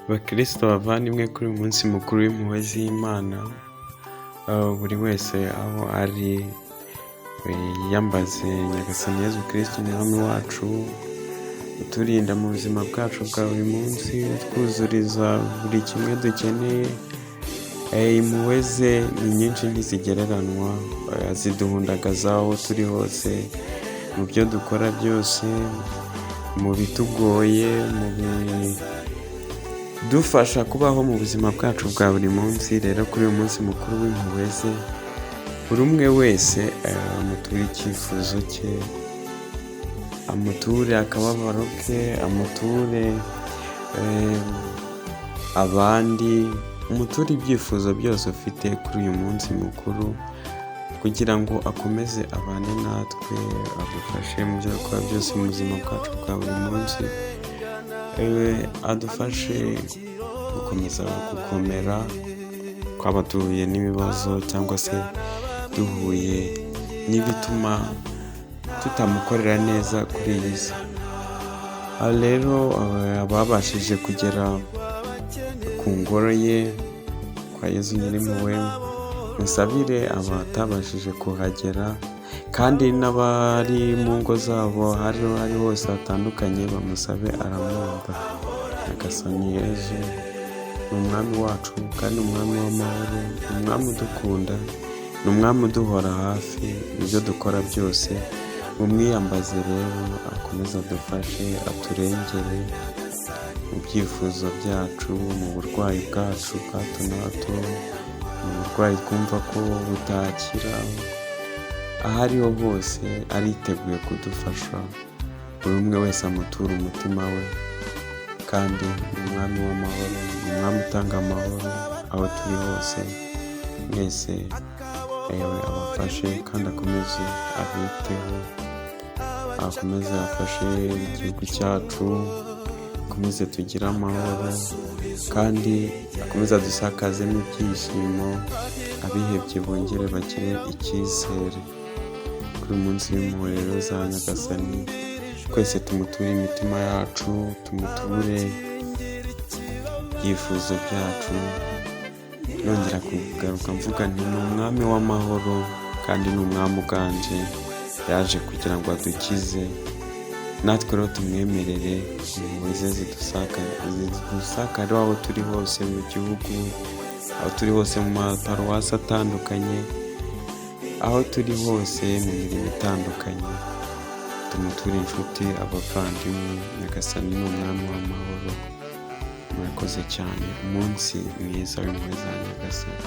Bakristo bavandimwe kuri uyu munsi mukuru w'impuhwe z'Imana, buri wese aho ari yiyambaze Nyagasani Yezu Kristo umwami wacu, uturinda mu buzima bwacu bwa buri munsi, twuzuriza buri kimwe dukeneye. Impuhwe ze ni nyinshi ntizigereranywa, ziduhundagaza aho turi hose, mu byo dukora byose, mu bitugoye, mu bidufasha kubaho mu buzima bwacu bwa buri munsi. Rero kuri uyu munsi mukuru w'impuhwe ze, buri umwe wese amuture icyifuzo cye, amuture akababaro ke, amuture abandi, umuture ibyifuzo byose ufite kuri uyu munsi mukuru, kugira ngo akomeze abane natwe, adufashe mu byo dukora byose mu buzima bwacu bwa buri munsi, adufashe gukomeza gukomera, twaba duhuye n'ibibazo cyangwa se duhuye n'ibituma tutamukorera neza kuri iyi si. Rero ababashije kugera ku ngoro ye kwa Yezu Nyirimpuhwe, musabire abatabashije kuhagera, kandi n'abari mu ngo zabo hari hose hatandukanye, bamusabe aramwumva. Nyagasani Yezu ni umwami wacu kandi umwami w'amahoro, ni umwami udukunda, ni umwami uduhora hafi mu byo dukora byose. Mumwiyambaze rero, akomeze adufashe, aturengere mu byifuzo byacu, mu burwayi bwacu bwa hato na hato, mu burwayi twumva ko butakira. Aho ariho hose ariteguye kudufasha, buri umwe wese amutura umutima we, kandi ni umwami w'amahoro, ni umwami utanga amahoro aho turi hose. Mwese abafashe kandi akomeze abiteho, akomeze afashe igihugu cyacu, akomeze tugire amahoro, kandi akomeze adusakazemo ibyishimo, abihebye bongere bagire icyizere. Kuri uyu munsi w'impuhwe rero za Nyagasani, twese tumuture imitima yacu, tumuture ibyifuzo byacu. Nongera kugaruka mvuga nti ni umwami w'amahoro kandi ni umwami uganje, yaje kugira ngo adukize. Natwe rero tumwemerere, impuhwe ze zidusakare aho turi hose mu gihugu, aho turi hose mu maparuwasi atandukanye, aho turi hose mu mirimo itandukanye. Tumuture inshuti, abavandimwe. Nyagasani ni umwami w'amahoro. Murakoze cyane. Umunsi mwiza w'impuhwe za Nyagasani.